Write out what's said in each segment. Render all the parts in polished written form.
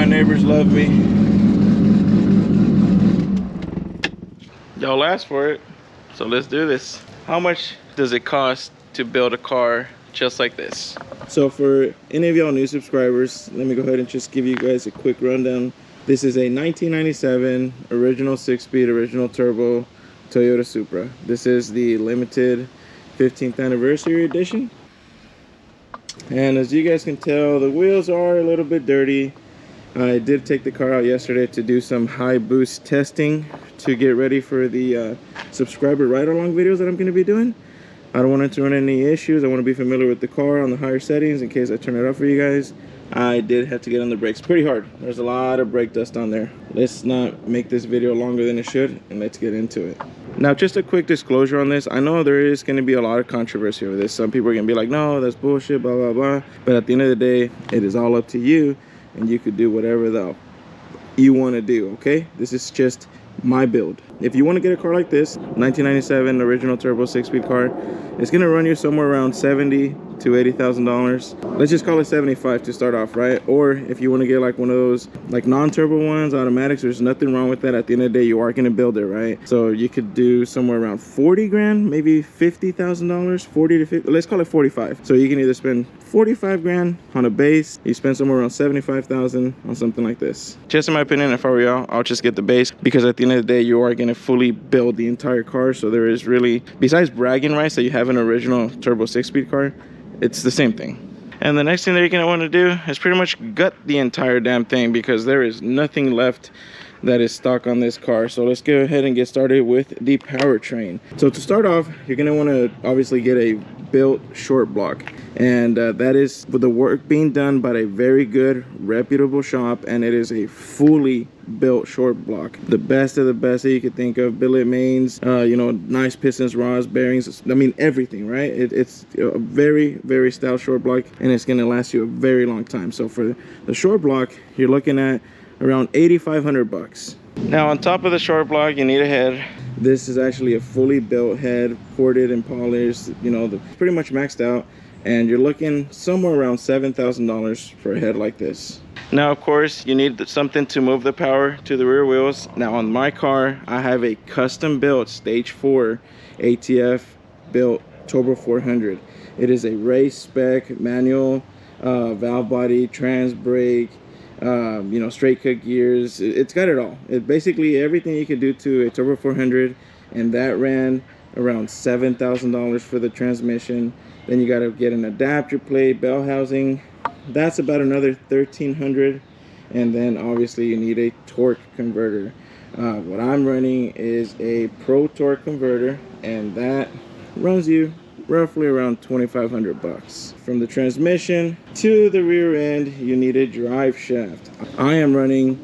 neighbors love me. Y'all asked for it, so let's do this. How much does it cost to build a car just like this? So for any of y'all new subscribers, let me go ahead and just give you guys a quick rundown. This is a 1997 original 6-speed, original turbo Toyota Supra. This is the limited 15th anniversary edition. And as you guys can tell, the wheels are a little bit dirty. I did take the car out yesterday to do some high boost testing to get ready for the subscriber ride-along videos that I'm going to be doing. I don't want it to run any issues. I want to be familiar with the car on the higher settings in case I turn it off for you guys. I did have to get on the brakes pretty hard. There's a lot of brake dust on there. Let's not make this video longer than it should, and let's get into it. Now, just a quick disclosure on this. I know there is going to be a lot of controversy over this. Some people are going to be like, no, that's bullshit, blah, blah, blah. But at the end of the day, it is all up to you, and you could do whatever you want to do, okay? This is just my build. If you want to get a car like this, 1997 original turbo 6-speed car, it's going to run you somewhere around $70,000 to $80,000. Let's just call it 75 to start off, right? Or if you want to get like one of those like non-turbo ones, automatics, there's nothing wrong with that. At the end of the day, you are going to build it, right? So you could do somewhere around 40 grand, maybe $50,000, 40 to 50, let's call it 45. So you can either spend 45 grand on a base, you spend somewhere around 75,000 on something like this. Just in my opinion, if I were y'all, I'll just get the base, because at the end of the day, you are going to fully build the entire car. So there is really, besides bragging rights that you have an original turbo 6-speed car, it's the same thing. And the next thing that you're going to want to do is pretty much gut the entire damn thing, because there is nothing left that is stock on this car. So let's go ahead and get started with the powertrain. So to start off, you're going to want to obviously get a built short block, and that is with the work being done by a very good reputable shop, and it is a fully built short block, the best of the best that you could think of. Billet mains, you know, nice pistons, rods, bearings, I mean everything, right? It's a very, very stout short block, and it's going to last you a very long time. So for the short block, you're looking at around 8,500 bucks. Now on top of the short block, you need a head. This is actually a fully built head, ported and polished, you know, pretty much maxed out, and you're looking somewhere around $7,000 for a head like this. Now of course you need something to move the power to the rear wheels. Now on my car, I have a custom built stage 4 ATF built Turbo 400. It is a race spec manual, valve body, trans brake, you know, straight cut gears. It's got it all. It basically everything you could do to a Turbo 400, and that ran around $7,000 for the transmission. Then you got to get an adapter plate, bell housing. That's about another $1,300, and then obviously you need a torque converter. What I'm running is a Pro Torque converter, and that runs you roughly around 2,500 bucks. From the transmission to the rear end, you need a drive shaft. I am running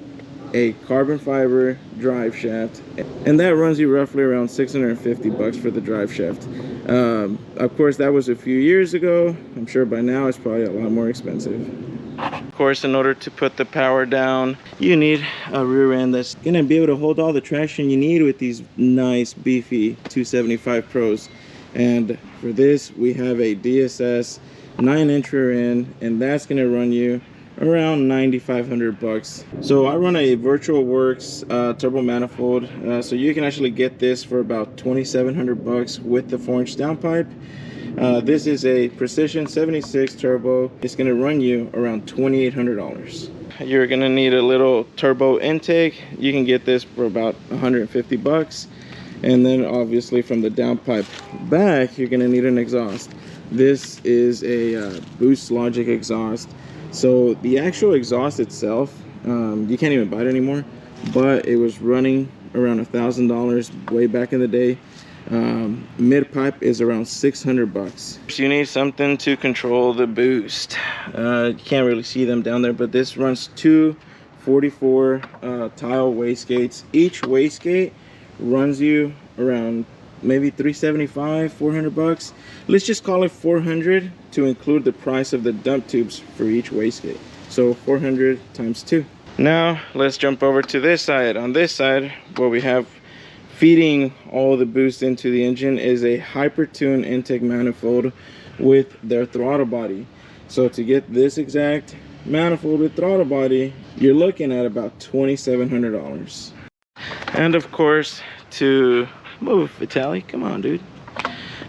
a carbon fiber drive shaft, and that runs you roughly around 650 bucks for the drive shaft. Of course, that was a few years ago. I'm sure by now it's probably a lot more expensive. Of course, in order to put the power down, you need a rear end that's gonna be able to hold all the traction you need with these nice beefy 275 Pros. And for this, we have a DSS 9-inch rear end, and that's gonna run you around 9,500 bucks. So I run a Virtual Works turbo manifold, so you can actually get this for about 2,700 bucks with the 4-inch downpipe. This is a Precision 76 turbo. It's gonna run you around $2,800. You're gonna need a little turbo intake. You can get this for about 150 bucks. And then obviously from the downpipe back, you're gonna need an exhaust. This is a Boost Logic exhaust. So the actual exhaust itself, you can't even buy it anymore, but it was running around $1,000 way back in the day. Mid pipe is around 600 bucks. So you need something to control the boost. You can't really see them down there, but this runs two 44 tile wastegates. Each wastegate runs you around maybe 375, 400 bucks. Let's just call it 400 to include the price of the dump tubes for each wastegate. So 400 times 2. Now let's jump over to this side. On this side, what we have feeding all the boost into the engine is a Hypertune intake manifold with their throttle body. So to get this exact manifold with throttle body, you're looking at about $2,700. And of course, to move, Vitaly, come on, dude.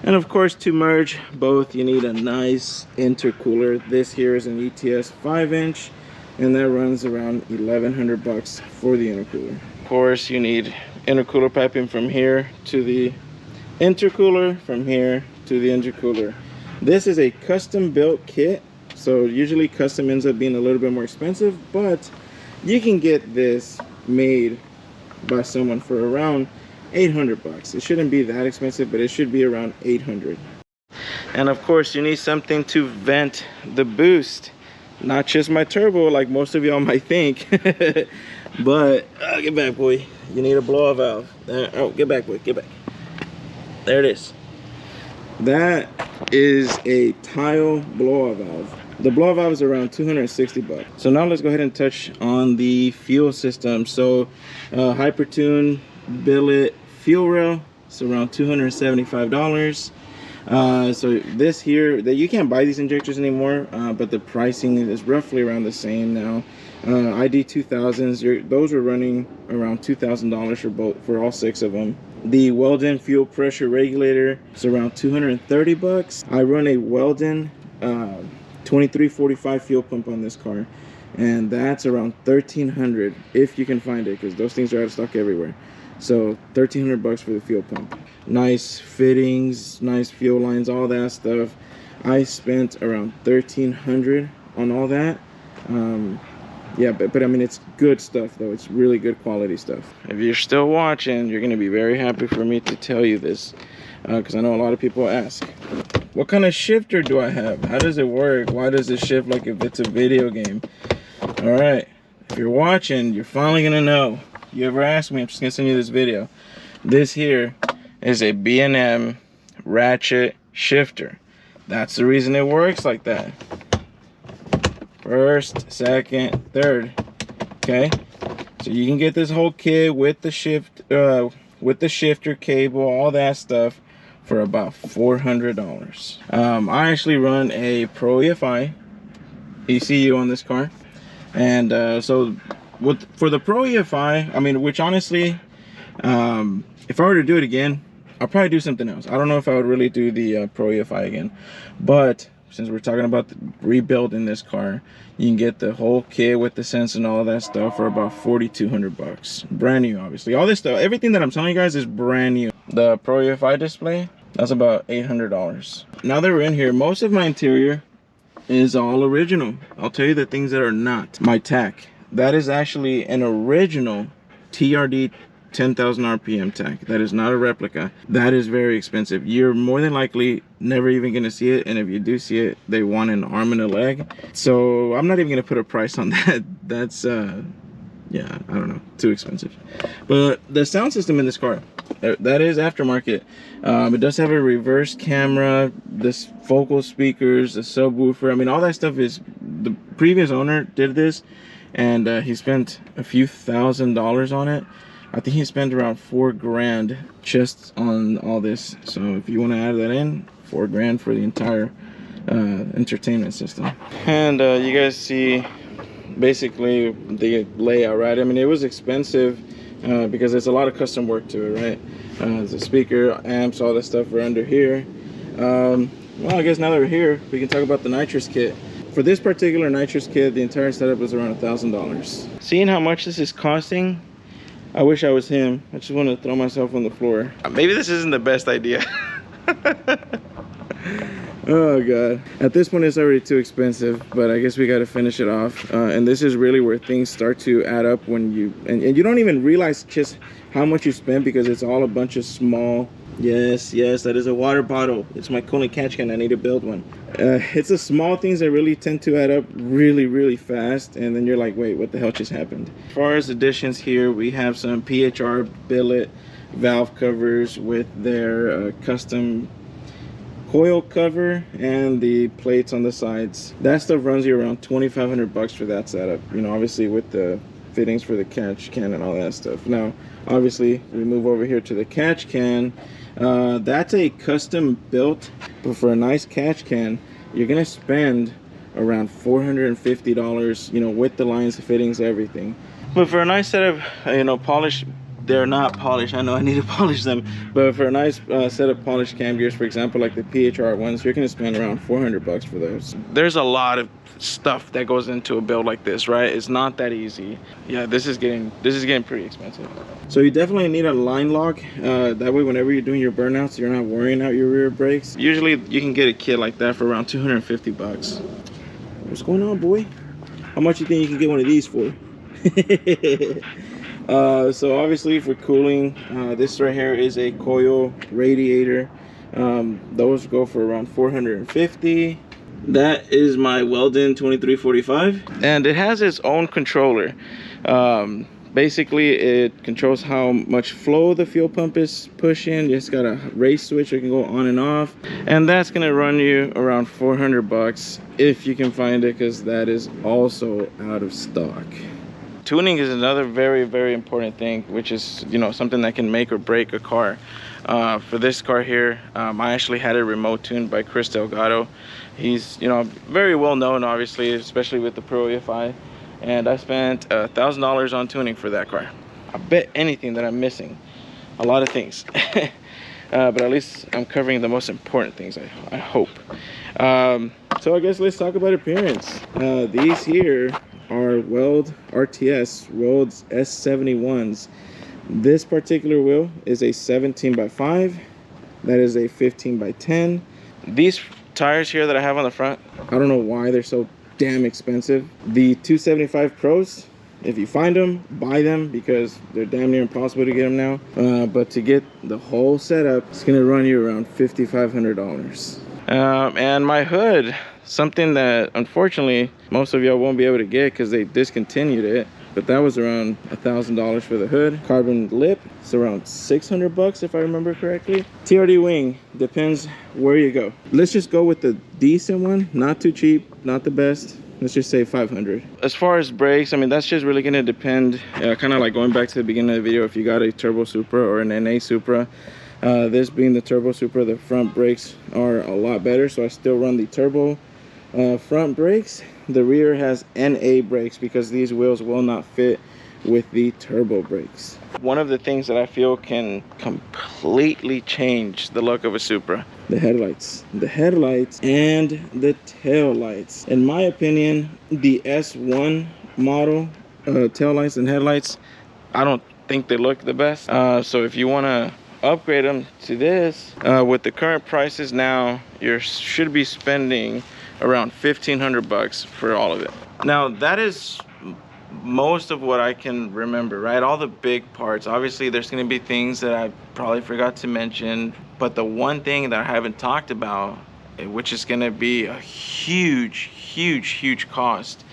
And of course, to merge both, you need a nice intercooler. This here is an ETS 5-inch, and that runs around 1,100 bucks for the intercooler. Of course, you need intercooler piping from here to the intercooler, from here to the intercooler. This is a custom built kit, so usually custom ends up being a little bit more expensive, but you can get this made by someone for around 800 bucks. It shouldn't be that expensive, but it should be around 800. And of course, you need something to vent the boost, not just my turbo like most of y'all might think. But get back, boy. You need a blow-off valve. Oh, get back, boy, get back. There it is. That is a tile blow-off valve. The blow-off valve is around 260 bucks. So now let's go ahead and touch on the fuel system. So Hypertune billet fuel rail, it's around $275. So this here, that you can't buy these injectors anymore, but the pricing is roughly around the same now. ID 2000s, those were running around $2,000 for all 6 of them. The Weldon fuel pressure regulator is around 230 bucks. I run a Weldon 2345 fuel pump on this car, and that's around 1,300 if you can find it, because those things are out of stock everywhere. So 1,300 bucks for the fuel pump. Nice fittings, nice fuel lines, all that stuff. I spent around 1,300 on all that. Yeah, but I mean, it's good stuff though. It's really good quality stuff. If you're still watching, you're gonna be very happy for me to tell you this, because I know a lot of people ask, what kind of shifter do I have? How does it work? Why does it shift like if it's a video game? All right, if you're watching, you're finally gonna know. You ever ask me, I'm just gonna send you this video. This here is a B&M ratchet shifter. That's the reason it works like that. First, second, third. Okay, so you can get this whole kit with the shifter cable, all that stuff, for about $400. I actually run a Pro EFI ECU on this car, and so for the Pro EFI, I mean, which honestly, if I were to do it again, I'll probably do something else. I don't know if I would really do the Pro EFI again, but since we're talking about rebuilding this car, you can get the whole kit with the sense and all that stuff for about 4,200 bucks. Brand new, obviously. All this stuff, everything that I'm telling you guys is brand new. The Pro EFI display, that's about $800. Now that we're in here, most of my interior is all original. I'll tell you the things that are not. My tack, that is actually an original TRD 10,000 RPM tack. That is not a replica. That is very expensive. You're more than likely never even gonna see it, and if you do see it, they want an arm and a leg. So I'm not even gonna put a price on that. That's yeah, I don't know, too expensive. But the sound system in this car, that is aftermarket. It does have a reverse camera, this focal speakers, a subwoofer. I mean, all that stuff is, the previous owner did this, and he spent a few $1,000s on it. I think he spent around $4 grand just on all this. So if you want to add that in, $4 grand for the entire entertainment system. And you guys see basically the layout, right? I mean, it was expensive because there's a lot of custom work to it, right? The speaker, amps, all that stuff are under here. Well, I guess now that we're here, we can talk about the nitrous kit. For this particular nitrous kit, the entire setup was around $1,000. Seeing how much this is costing, I wish I was him. I just want to throw myself on the floor. Maybe this isn't the best idea. Oh god, at this point it's already too expensive, but I guess we got to finish it off. And this is really where things start to add up when you and you don't even realize just how much you spend, because it's all a bunch of small. Yes, that is a water bottle. It's my coolant catch can. I need to build one. It's the small things that really tend to add up really fast, and then you're like, wait, what the hell just happened? As far as additions here, we have some PHR billet valve covers with their custom coil cover and the plates on the sides. That stuff runs you around 2,500 bucks for that setup, you know, obviously with the fittings for the catch can and all that stuff. Now obviously we move over here to the catch can. That's a custom built, but for a nice catch can you're gonna spend around $450, you know, with the lines, fittings, everything. But for a nice set of, you know, polished, they're not polished, I know I need to polish them, but for a nice set of polished cam gears, for example, like the PHR ones, you're gonna spend around 400 bucks for those. There's a lot of stuff that goes into a build like this, right? It's not that easy. Yeah, this is getting pretty expensive. So you definitely need a line lock. That way, whenever you're doing your burnouts, you're not wearing out your rear brakes. Usually, you can get a kit like that for around 250 bucks. What's going on, boy? How much you think you can get one of these for? So obviously for cooling, this right here is a coil radiator. Those go for around 450. That is my Weldon 2345, and it has its own controller. Basically it controls how much flow the fuel pump is pushing. It's got a race switch, it can go on and off, and that's gonna run you around 400 bucks if you can find it, because that is also out of stock. Tuning is another very, very important thing, which is, you know, something that can make or break a car. For this car here, I actually had it remote tuned by Chris Delgado. He's, you know, very well known, obviously, especially with the Pro EFI. And I spent $1,000 on tuning for that car. I bet anything that I'm missing, a lot of things. But at least I'm covering the most important things, I hope. So I guess let's talk about appearance. These here are Weld RTS, Weld's S71s. This particular wheel is a 17x5. That is a 15x10. These tires here that I have on the front, I don't know why they're so damn expensive. The 275 Pros, if you find them, buy them, because they're damn near impossible to get them now. But to get the whole setup, it's gonna run you around $5,500. And my hood, something that unfortunately most of y'all won't be able to get because they discontinued it, but that was around $1,000 for the hood. Carbon lip, it's around 600 bucks if I remember correctly. TRD wing, depends where you go. Let's just go with the decent one, not too cheap, not the best. Let's just say 500. As far as brakes, I mean, that's just really gonna depend, kind of like going back to the beginning of the video, if you got a Turbo Supra or an NA Supra. This being the Turbo Supra, the front brakes are a lot better, so I still run the Turbo front brakes. The rear has NA brakes because these wheels will not fit with the turbo brakes. One of the things that I feel can completely change the look of a Supra: the headlights and the tail lights. In my opinion, the S1 model tail lights and headlights, I don't think they look the best. So if you want to upgrade them to this, with the current prices now, you should be spending around 1,500 bucks for all of it. Now that is most of what I can remember, right? All the big parts. Obviously there's going to be things that I probably forgot to mention, but the one thing that I haven't talked about, which is going to be a huge cost,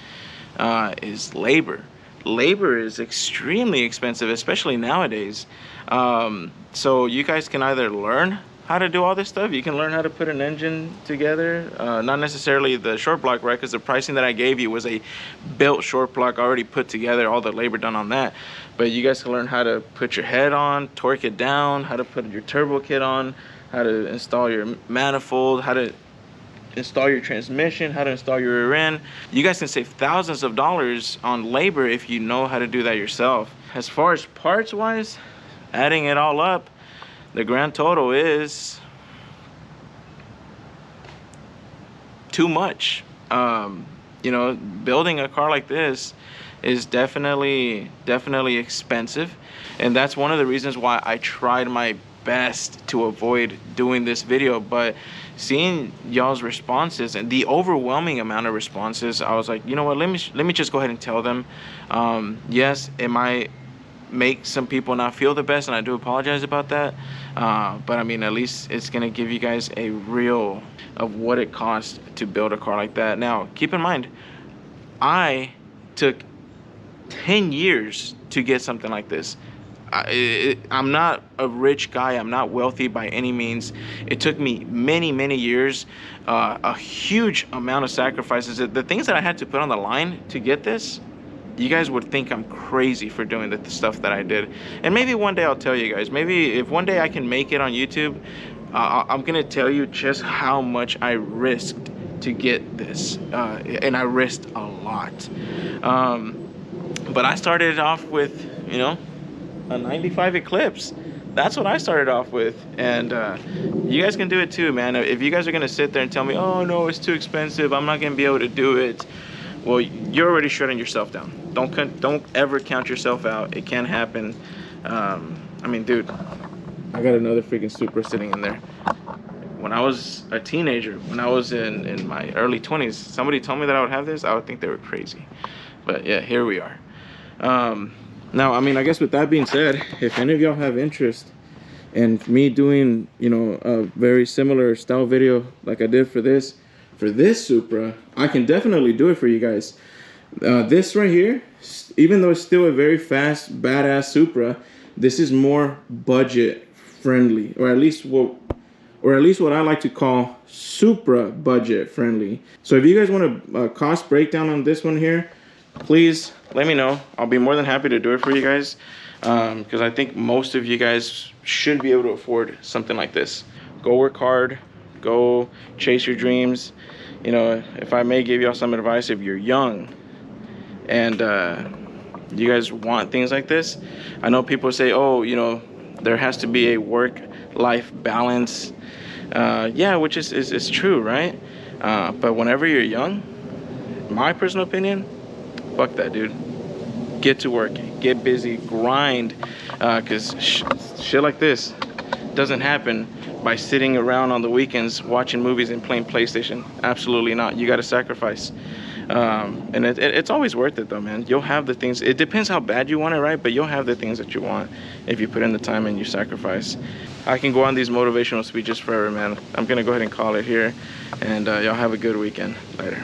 is labor. Labor is extremely expensive, especially nowadays. So you guys can either learn how to do all this stuff. You can learn how to put an engine together, not necessarily the short block, right? Because the pricing that I gave you was a built short block already put together, all the labor done on that. But you guys can learn how to put your head on, torque it down, how to put your turbo kit on, how to install your manifold, how to install your transmission, how to install your rear end. You guys can save thousands of dollars on labor if you know how to do that yourself. As far as parts wise, adding it all up, the grand total is too much. You know, building a car like this is definitely expensive, and that's one of the reasons why I tried my best to avoid doing this video. But seeing y'all's responses and the overwhelming amount of responses, I was like, you know what, let me just go ahead and tell them. Yes, it might make some people not feel the best, and I do apologize about that, but I mean, at least it's gonna give you guys a real of what it costs to build a car like that. Now keep in mind, I took 10 years to get something like this. I'm not a rich guy, I'm not wealthy by any means. It took me many years, a huge amount of sacrifices. The things that I had to put on the line to get this, you guys would think I'm crazy for doing the stuff that I did. And maybe one day I'll tell you guys, maybe if one day I can make it on YouTube, I'm gonna tell you just how much I risked to get this, and I risked a lot. But I started off with, you know, a 95 Eclipse. That's what I started off with, and you guys can do it too, man. If you guys are gonna sit there and tell me, oh no, it's too expensive, I'm not gonna be able to do it, well, you're already shutting yourself down. Don't ever count yourself out. It can happen. I mean, dude, I got another freaking Supra sitting in there. When I was a teenager, when I was in my early 20s, somebody told me that I would have this, I would think they were crazy. But yeah, here we are. Now, I mean, I guess with that being said, if any of y'all have interest in me doing, you know, a very similar style video like I did for this Supra, I can definitely do it for you guys. This right here, even though it's still a very fast, badass Supra, this is more budget friendly, or at least what I like to call Supra budget friendly. So if you guys want a cost breakdown on this one here, please let me know. I'll be more than happy to do it for you guys, because I think most of you guys should be able to afford something like this. Go work hard, go chase your dreams. You know, if I may give y'all some advice, if you're young and you guys want things like this, I know people say, oh, you know, there has to be a work-life balance. Yeah, which is true, right? But whenever you're young, my personal opinion, fuck that, dude. Get to work, get busy, grind, because shit like this doesn't happen by sitting around on the weekends watching movies and playing PlayStation. Absolutely not. You got to sacrifice. And it's always worth it though, man. You'll have the things. It depends how bad you want it, right? But you'll have the things that you want if you put in the time and you sacrifice. I can go on these motivational speeches forever, man. I'm gonna go ahead and call it here, and y'all have a good weekend. Later.